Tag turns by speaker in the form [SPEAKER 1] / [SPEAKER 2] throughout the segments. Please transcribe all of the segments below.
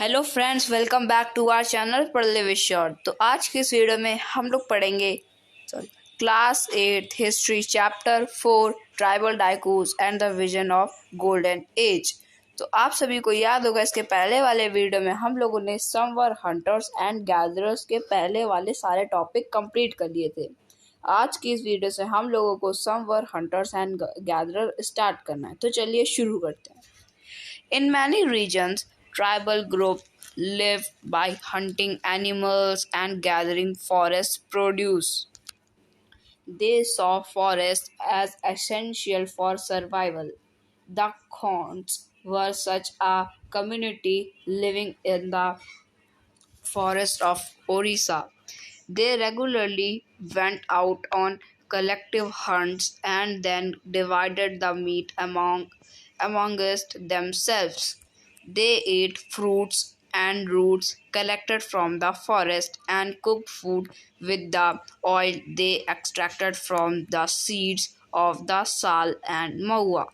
[SPEAKER 1] Hello friends, welcome back to our channel Padhle with short. तो आज की इस वीडियो में हम लोग पढ़ेंगे class 8 history chapter 4 tribal Dikus and the vision of golden age. तो आप सभी को याद होगा, इसके पहले वाले वीडियो में हम लोगों ने सम वर हंटर्स एंड गैदरर्स के पहले वाले सारे टॉपिक कंप्लीट कर लिए थे। आज की इस वीडियो से हम लोगों को सम वर हंटर्स एंड गैदरर स्टार्ट करना है। तो चलिए शुरू करते हैं। In many regions, tribal groups live by hunting animals and gathering forest produce. They saw forests as essential for survival. The Khons were such a community living in the forest of Orissa. They regularly went out on collective hunts and then divided the meat amongst themselves. They ate fruits and roots collected from the forest and cooked food with the oil they extracted from the seeds of the sal and maua.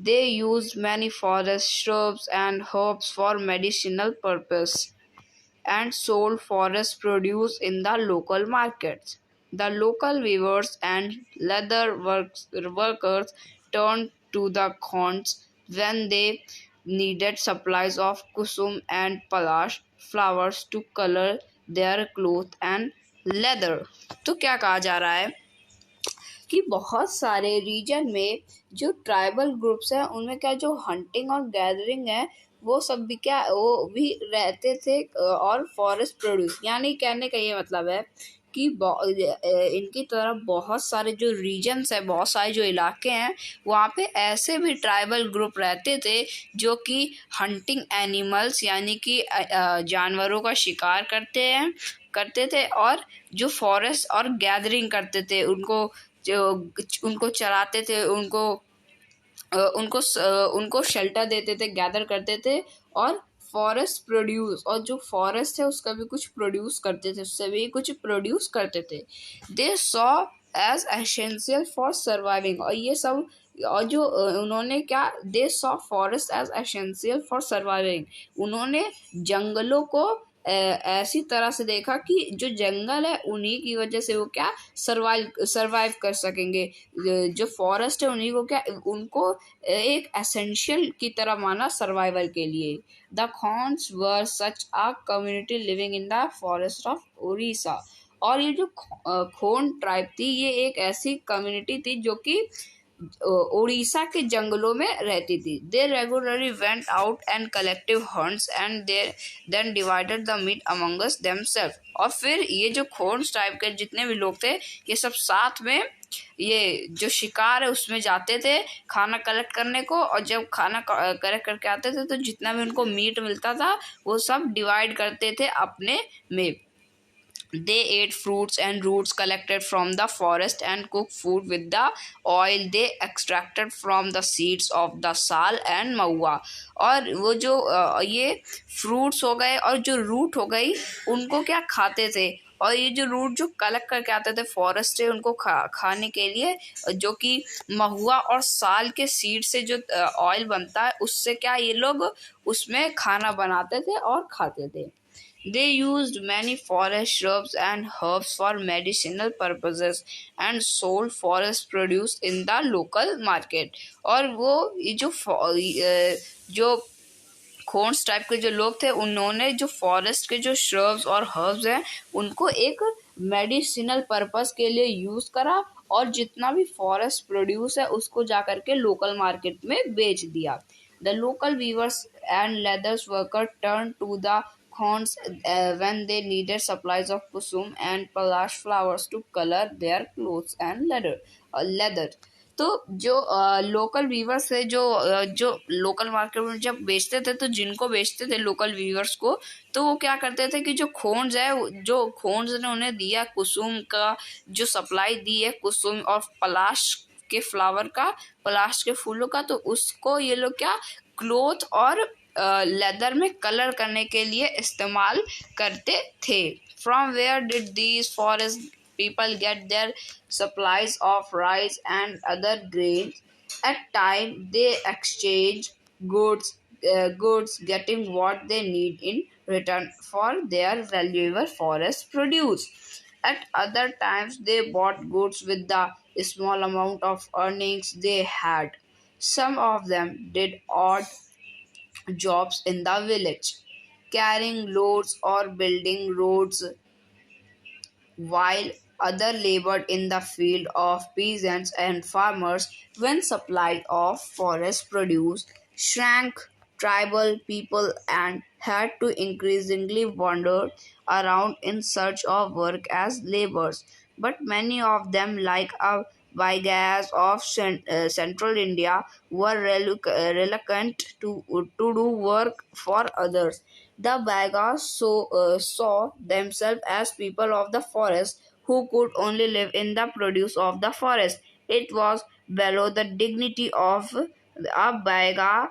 [SPEAKER 1] They used many forest shrubs and herbs for medicinal purpose and sold forest produce in the local markets. The local weavers and workers turned to the khons when they needed supplies of kusum and palash flowers to color their cloth and leather. तो क्या कहा जा रहा है कि बहुत सारे reason में जो ट्राइबल ग्रुप्स हैं उनमें क्या जो हंटिंग और गैदरिंग है वो सब भी क्या वो भी रहते थे और फॉरेस्ट प्रोड्यूस, यानी कहने का ये मतलब है कि इनकी तरफ बहुत सारे जो रीजन्स है, बहुत सारे जो इलाके हैं वहाँ पे ऐसे भी ट्राइबल ग्रुप रहते थे जो कि हंटिंग एनिमल्स यानी कि जानवरों का शिकार करते थे और जो फॉरेस्ट और गैदरिंग करते थे, उनको चराते थे, उनको शेल्टर देते थे, गैदर करते थे और फॉरेस्ट प्रोड्यूस, और जो फॉरेस्ट है उसका भी कुछ प्रोड्यूस करते थे, उससे भी कुछ प्रोड्यूस करते थे। They saw as essential for surviving, और ये सब और जो उन्होंने क्या they saw forest as essential for surviving, उन्होंने जंगलों को ऐसी तरह से देखा कि जो जंगल है उन्हीं की वजह से वो क्या सरवाइव कर सकेंगे। जो फॉरेस्ट है उन्हीं को क्या उनको एक एसेंशियल की तरह माना सर्वाइवल के लिए। The Khonds were such a community living in the forest of Orissa, और ये जो खोन ट्राइब थी ये एक ऐसी कम्युनिटी थी जो कि उड़ीसा के जंगलों में रहती थी। They regularly went out and collective hunts and they then divided the meat amongst themselves, और फिर ये जो खोन्स टाइप के जितने भी लोग थे ये सब साथ में ये जो शिकार है उसमें जाते थे खाना कलेक्ट करने को, और जब खाना कलेक्ट करके आते थे तो जितना भी उनको मीट मिलता था वो सब डिवाइड करते थे अपने में। They ate fruits and roots collected from the forest and cooked food with the oil they extracted from the seeds of the sal and maua। और वो जो ये फ्रूट्स हो गए और जो रूट हो गई उनको क्या खाते थे, और ये जो रूट जो कलेक्ट करके आते थे फॉरेस्ट से उनको खाने के लिए, जो कि महुआ और साल के सीड से जो ऑयल बनता है उससे क्या ये लोग उसमें खाना बनाते थे और खाते थे। They used many forest shrubs and herbs for medicinal purposes and sold forest produce in the local market। और वो ये जो खोन्स टाइप के जो लोग थे उन्होंने जो फॉरेस्ट के जो श्रब्स और हर्ब्स हैं उनको एक मेडिसिनल पर्पस के लिए यूज करा, और जितना भी फॉरेस्ट प्रोड्यूस है उसको जाकर के लोकल मार्केट में बेच दिया। The local weavers and leathers worker turn to the khons when they needed supplies of kusum and palash flowers to color their clothes and leather। तो जो लोकल वीवर्स है जो लोकल मार्केट में जब बेचते थे, तो जिनको बेचते थे लोकल वीवर्स को, तो वो क्या करते थे कि जो खोन्स है जो खोन्स ने उन्हें दिया कुसुम का जो सप्लाई दी है, कुसुम और पलाश के फ्लावर का, पलाश के फूलों का, तो उसको ये लोग क्या क्लोथ और लेदर में कलर करने के लिए इस्तेमाल करते थे। From where did these forest people get their supplies of rice and other grain? At time they exchange goods goods, getting what they need in return for their valuable forest produce. At other times, they bought goods with the small amount of earnings they had. Some of them did odd jobs in the village, carrying loads or building roads, while other labored in the field of peasants and farmers. When supply of forest produce shrank, tribal people and had to increasingly wander around in search of work as laborers. But many of them, like Baigas of central India, were reluctant to do work for others. The Baigas saw themselves as people of the forest who could only live in the produce of the forest. It was below the dignity of a Baiga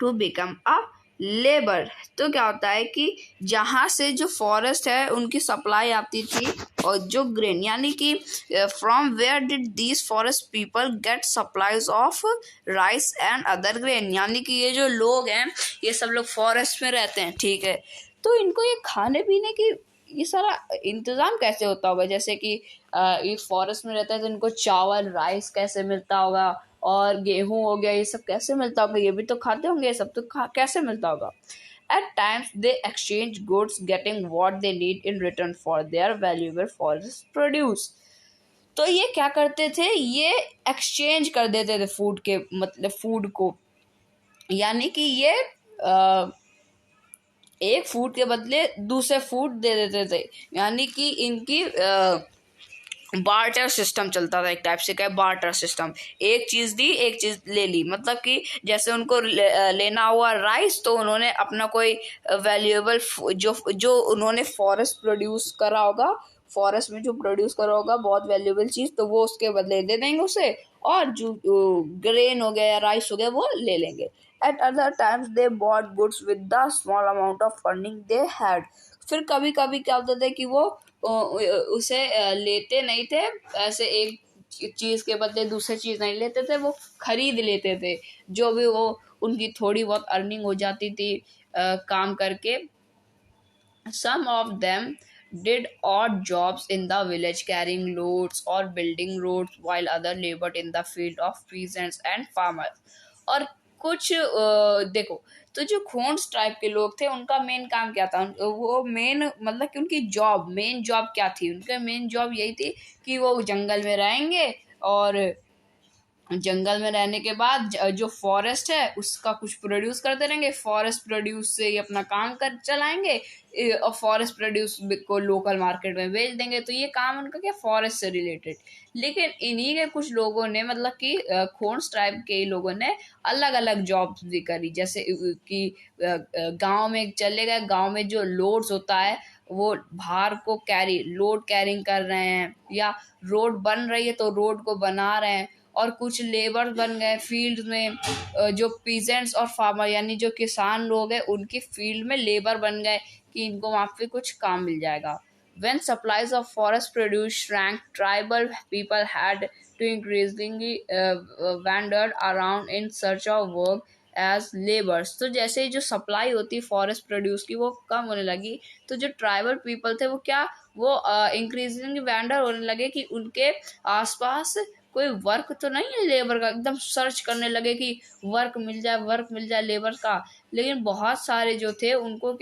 [SPEAKER 1] to become a labour. तो क्या होता है कि जहाँ से जो forest है उनकी सप्लाई आती थी, और जो ग्रेन यानी कि from where did these forest people get supplies of rice and other grain, यानी कि ये जो लोग हैं ये सब लोग फॉरेस्ट में रहते हैं, ठीक है, तो इनको ये खाने पीने की ये सारा इंतज़ाम कैसे होता होगा। जैसे कि ये फॉरेस्ट में रहता है तो इनको चावल राइस कैसे मिलता होगा, और गेहूं हो गया, ये सब कैसे मिलता होगा, ये भी तो खाते होंगे, ये सब तो कैसे मिलता होगा। At times they exchange goods, getting what they need in return for their valuable forest produce. तो ये क्या करते थे, ये एक्सचेंज कर देते थे फूड के, मतलब फूड को, यानी कि ये एक फूड के बदले दूसरे फूड दे देते थे, यानी कि इनकी बार्टर सिस्टम चलता था, एक टाइप से क्या बार्टर सिस्टम, एक चीज़ दी एक चीज़ ले ली, मतलब कि जैसे उनको लेना हुआ राइस तो उन्होंने अपना कोई वैल्यूएबल जो उन्होंने फॉरेस्ट प्रोड्यूस करा होगा, फॉरेस्ट में जो प्रोड्यूस करा होगा बहुत वैल्यूएबल चीज़, तो वो उसके बदले दे देंगे उसे, और जो ग्रेन हो गया या राइस हो गया वो ले लेंगे। Eight other times they bought goods with the small amount of funding they had. फिर कभी कभी क्या होता था कि वो उसे लेते नहीं थे, ऐसे एक चीज़ के बदले दूसरी चीज़ नहीं लेते थे, वो खरीद लेते थे, जो भी वो उनकी थोड़ी बहुत अर्निंग हो जाती थी काम करके। Some of them did odd jobs in the village, carrying loads or building roads, while other labored in the field of peasants and farmers. और कुछ देखो, तो जो खोंड्स टाइप के लोग थे उनका मेन काम क्या था, वो मेन मतलब कि उनकी मेन जॉब क्या थी, उनका मेन जॉब यही थी कि वो जंगल में रहेंगे, और जंगल में रहने के बाद जो फॉरेस्ट है उसका कुछ प्रोड्यूस करते रहेंगे, फॉरेस्ट प्रोड्यूस से ही अपना काम कर चलाएंगे, और फॉरेस्ट प्रोड्यूस को लोकल मार्केट में बेच देंगे। तो ये काम उनका क्या फॉरेस्ट से रिलेटेड। लेकिन इन्हीं के कुछ लोगों ने, मतलब कि खोंड्स ट्राइब के लोगों ने अलग अलग जॉब्स भी करी, जैसे कि गांव में चले गए, गांव में जो लोड्स होता है वो भार को लोड कैरिंग कर रहे हैं, या रोड बन रही है तो रोड को बना रहे हैं, और कुछ लेबर बन गए फील्ड में, जो पीजेंट्स और फार्मर यानी जो किसान लोग हैं उनकी फील्ड में लेबर बन गए कि इनको वहाँ पे कुछ काम मिल जाएगा। When supplies of forest produce shrank, tribal people had to increasingly wandered around in search of work as laborers. तो जैसे ही जो सप्लाई होती फॉरेस्ट प्रोड्यूस की वो कम होने लगी, तो जो ट्राइबल पीपल थे वो वो इंक्रीजिंगली वैंडर होने लगे कि उनके आसपास कोई वर्क तो नहीं है लेबर का, एकदम सर्च करने लगे कि वर्क मिल जाए लेबर का। लेकिन बहुत सारे जो थे उनको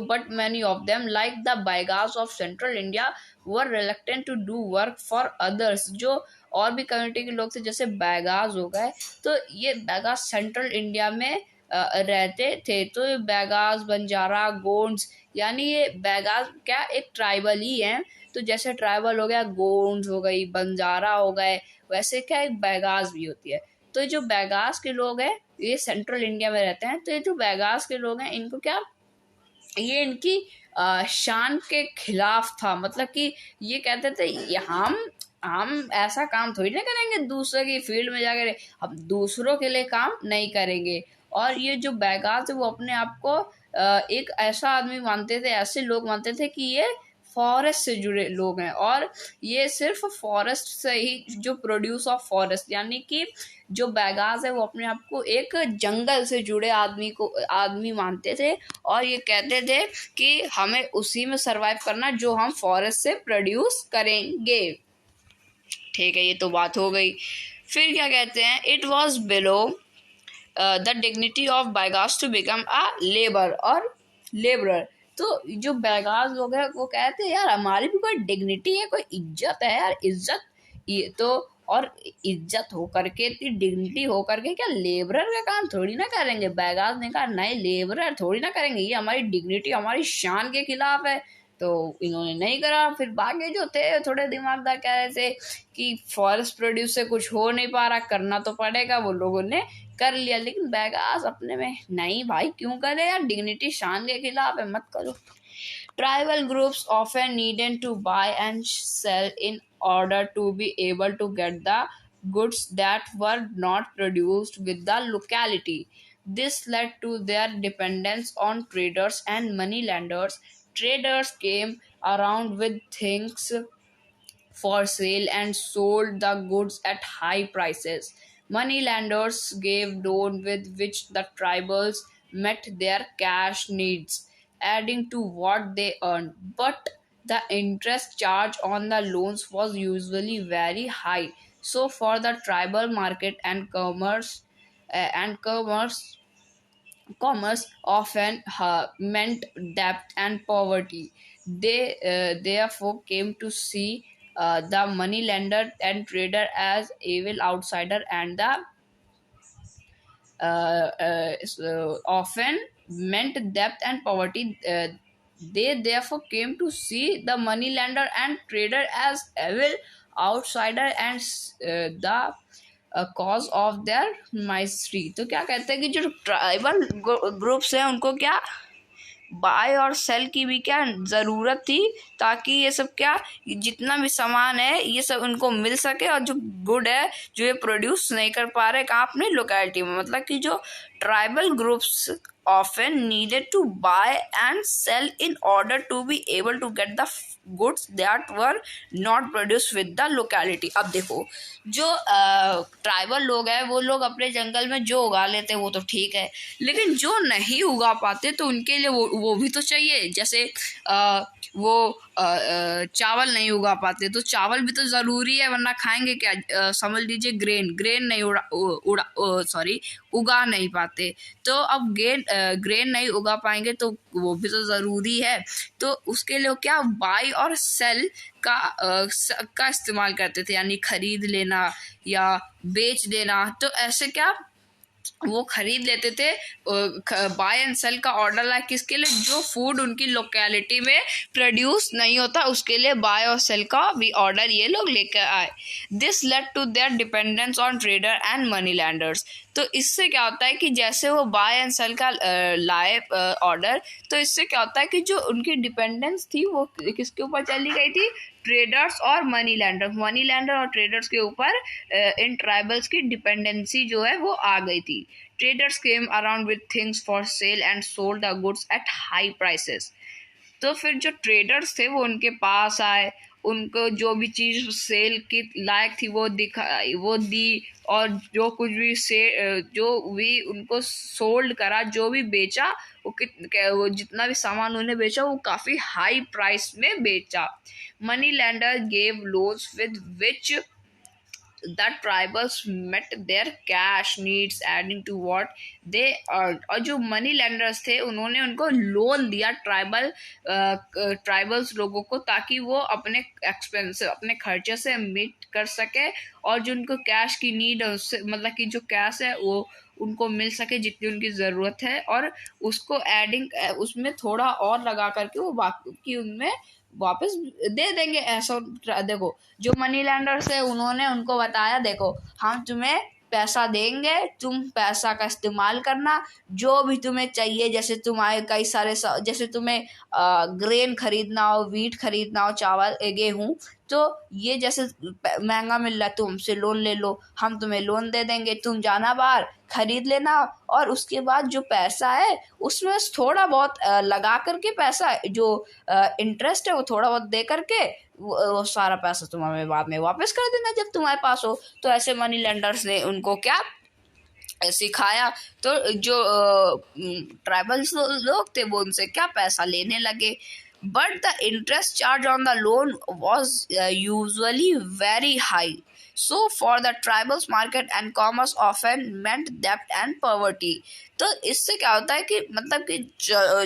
[SPEAKER 1] but many of them, like the Baigas of central India, were reluctant to do work for others. जो और भी कम्युनिटी के लोग थे जैसे बैगाज हो गए, तो ये बैगाज सेंट्रल इंडिया में रहते थे, तो ये बैगाज बंजारा गोंड्स, यानी ये बैगाज क्या एक ट्राइबल ही है। तो जैसे ट्राइबल हो गया, गोंड्स हो गई, बंजारा हो गए, वैसे क्या एक बैगाज भी होती है। तो जो बैगाज के लोग हैं ये सेंट्रल इंडिया में रहते हैं। तो ये जो बैगाज के लोग हैं इनको ये इनकी शान के खिलाफ था, मतलब कि ये कहते थे हम ऐसा काम थोड़ी ना करेंगे दूसरे की फील्ड में जाकर, हम दूसरों के लिए काम नहीं करेंगे। और ये जो बैगाज थे वो अपने आप को एक ऐसा आदमी मानते थे, ऐसे लोग मानते थे कि ये फॉरेस्ट से जुड़े लोग हैं, और ये सिर्फ फॉरेस्ट से ही, जो प्रोड्यूस ऑफ फॉरेस्ट, यानी कि जो बैगास है वो अपने आप को एक जंगल से जुड़े आदमी मानते थे, और ये कहते थे कि हमें उसी में सरवाइव करना जो हम फॉरेस्ट से प्रोड्यूस करेंगे। ठीक है, ये तो बात हो गई। फिर क्या कहते हैं, it was below the dignity of Baigas to become a labourer. तो जो बैगास लोग हैं वो कहते हैं यार हमारी भी कोई डिग्निटी है, कोई इज्जत है यार, इज्जत ये तो, और इज्जत हो करके, इतनी डिग्निटी हो करके क्या लेबरर का काम थोड़ी ना करेंगे। बैगास ने कहा नहीं, लेबरर थोड़ी ना करेंगे, ये हमारी डिग्निटी, हमारी शान के खिलाफ है। तो इन्होंने नहीं करा। फिर बाकी जो थे थोड़े दिमागदार कह रहे थे कि फॉरेस्ट प्रोड्यूस से कुछ हो नहीं पा रहा, करना तो पड़ेगा, वो लोगों ने कर लिया। लेकिन बैगास अपने में नहीं भाई, क्यों करे यार, डिग्निटी शान के खिलाफ है, मत करो। Tribal groups often needed to buy and sell in order to be able to get the goods that were not produced with the locality. This led to their dependence on traders and moneylenders. Traders came around with things for sale and sold the goods at high prices. Moneylenders gave loans with which the tribals met their cash needs, adding to what they earned. But the interest charged on the loans was usually very high. So, for the tribal market and commerce often meant debt and poverty. They therefore came to see the moneylender and trader as evil outsider, and the often meant debt and poverty. They therefore came to see the moneylender and trader as evil outsider and the cause of their mystery. तो क्या कहते हैं कि जो tribal groups हैं उनको क्या bye और सेल की भी क्या ज़रूरत थी, ताकि ये सब क्या जितना भी सामान है ये सब उनको मिल सके, और जो गुड है जो ये प्रोड्यूस नहीं कर पा रहे कहाँ अपनी लोकेलिटी में। मतलब कि जो tribal groups often needed to buy and sell in order to be able to get the goods that were not produced with the locality। अब देखो जो ट्राइबल लोग हैं वो लोग अपने जंगल में जो उगा लेते हैं वो तो ठीक है, लेकिन जो नहीं उगा पाते तो उनके लिए वो भी तो चाहिए। जैसे वो चावल नहीं उगा पाते तो चावल भी तो ज़रूरी है, वरना खाएंगे क्या। समझ लीजिए ग्रेन नहीं उगा नहीं पाते, तो अब ग्रेन नहीं उगा पाएंगे तो वो भी तो ज़रूरी है। तो उसके लिए क्या बाई और सेल का इस्तेमाल करते थे, यानी खरीद लेना या बेच देना। तो ऐसे क्या वो खरीद लेते थे, बाय एंड सेल का ऑर्डर लाए किसके लिए, जो फूड उनकी लोकेलिटी में प्रोड्यूस नहीं होता उसके लिए बाय और सेल का भी ऑर्डर ये लोग लेकर आए। This led to their dependence on trader and money lenders. तो इससे क्या होता है कि जैसे वो बाय एंड सेल का लाए ऑर्डर, तो इससे क्या होता है कि जो उनकी डिपेंडेंस थी वो किसके ऊपर चली गई थी, ट्रेडर्स और मनी लैंडर और ट्रेडर्स के ऊपर इन ट्राइबल्स की डिपेंडेंसी जो है वो आ गई थी। Traders came around with things for sale and sold the goods at high prices. तो फिर जो ट्रेडर्स थे वो उनके पास आए, उनको जो भी चीज़ सेल की लायक थी वो दी, और जो कुछ भी जो भी उनको सोल्ड करा, जो भी बेचा वो जितना भी सामान उन्हें बेचा वो काफ़ी हाई प्राइस में बेचा। Money lender gave loans with which the tribals met their cash needs adding to what they earned। और जो मनी लैंडर्स थे उन्होंने उनको लोन दिया ट्राइबल्स लोगों को, ताकि वो अपने एक्सपेंस अपने खर्चे से मीट कर सके, और जो उनको कैश की नीड है उससे मतलब कि जो कैश है वो उनको मिल सके जितनी उनकी ज़रूरत है, और उसको एडिंग उसमें थोड़ा और लगा करके वो बाकी उनमें वापस दे देंगे। ऐसा देखो जो मनी लैंडर्स है उन्होंने उनको बताया देखो हम तुम्हें पैसा देंगे, तुम पैसा का इस्तेमाल करना, जो भी तुम्हें चाहिए, जैसे तुम्हारे कई सारे जैसे तुम्हें ग्रेन खरीदना हो, वीट खरीदना हो, चावल गेहूँ, तो ये जैसे महंगा मिल रहा है, तुम हमसे लोन ले लो, हम तुम्हें लोन दे देंगे, तुम जाना बाहर खरीद लेना, और उसके बाद जो पैसा है उसमें थोड़ा बहुत लगा करके पैसा जो इंटरेस्ट है वो थोड़ा बहुत दे करके वो सारा पैसा तुम हमें बाद में वापस कर देना जब तुम्हारे पास हो। तो ऐसे मनी लेंडर्स ने उनको क्या सिखाया, तो जो ट्राइबल्स लोग थे वो उनसे क्या पैसा लेने लगे। But the interest charge on the loan was usually very high, so for the tribals market and commerce often meant debt and poverty। तो इससे क्या होता है कि मतलब कि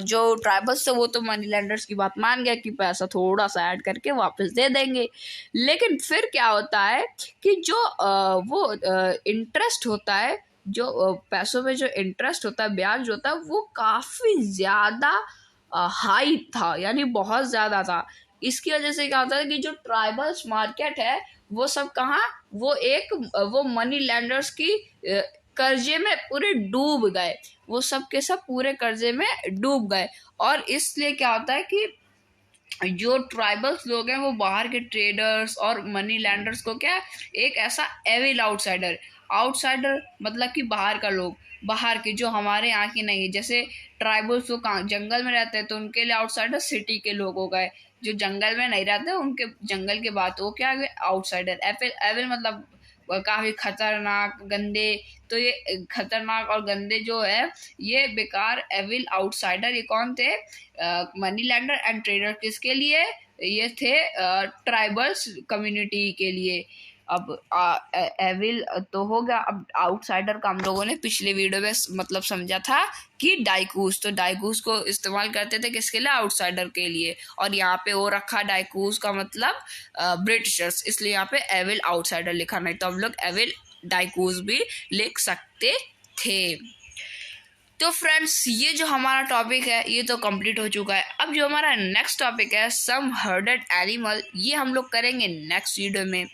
[SPEAKER 1] जो ट्राइबल्स थे वो तो मनी लेंडर्स की बात मान गया कि पैसा थोड़ा सा ऐड करके वापस दे देंगे, लेकिन फिर क्या होता है कि जो वो इंटरेस्ट होता है, जो पैसों में जो इंटरेस्ट होता है, ब्याज होता है, वो काफ़ी ज़्यादा हाई था, यानी बहुत ज़्यादा था। इसकी वजह से क्या होता है कि जो ट्राइबल्स मार्केट है वो सब कहाँ, वो मनी लैंडर्स की कर्जे में पूरे डूब गए, वो सब के सब पूरे कर्जे में डूब गए। और इसलिए क्या होता है कि जो ट्राइबल्स लोग हैं वो बाहर के ट्रेडर्स और मनी लैंडर्स को क्या, एक ऐसा एविल आउटसाइडर मतलब कि बाहर का लोग, बाहर के जो हमारे यहाँ की नहीं है, जैसे ट्राइबल्स लोग जंगल में रहते हैं तो उनके लिए आउटसाइडर सिटी के लोग हो गए, जो जंगल में नहीं रहते उनके जंगल के बात वो क्या है आउटसाइडर। एविल मतलब काफ़ी खतरनाक गंदे, तो ये खतरनाक और गंदे जो है ये बेकार एविल आउटसाइडर ये कौन थे, मनी लैंडर एंड ट्रेडर। किसके लिए ये थे, ट्राइबल्स कम्युनिटी के लिए। अब एविल तो हो गया, अब आउटसाइडर का हम लोगों ने पिछले वीडियो में मतलब समझा था कि डाइकूस, तो डाइकूस को इस्तेमाल करते थे किसके लिए, आउटसाइडर के लिए, और यहाँ पे वो रखा डाइकूस का मतलब ब्रिटिशर्स, इसलिए यहाँ पे एविल आउटसाइडर लिखा, नहीं तो हम लोग एविल डाइकूस भी लिख सकते थे। तो फ्रेंड्स ये जो हमारा टॉपिक है ये तो कंप्लीट हो चुका है। अब जो हमारा नेक्स्ट टॉपिक है सम हर्डेड एनिमल, ये हम लोग करेंगे नेक्स्ट वीडियो में।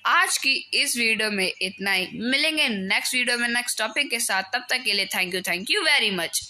[SPEAKER 1] आज की इस वीडियो में इतना ही, मिलेंगे नेक्स्ट वीडियो में नेक्स्ट टॉपिक के साथ, तब तक के लिए थैंक यू वेरी मच।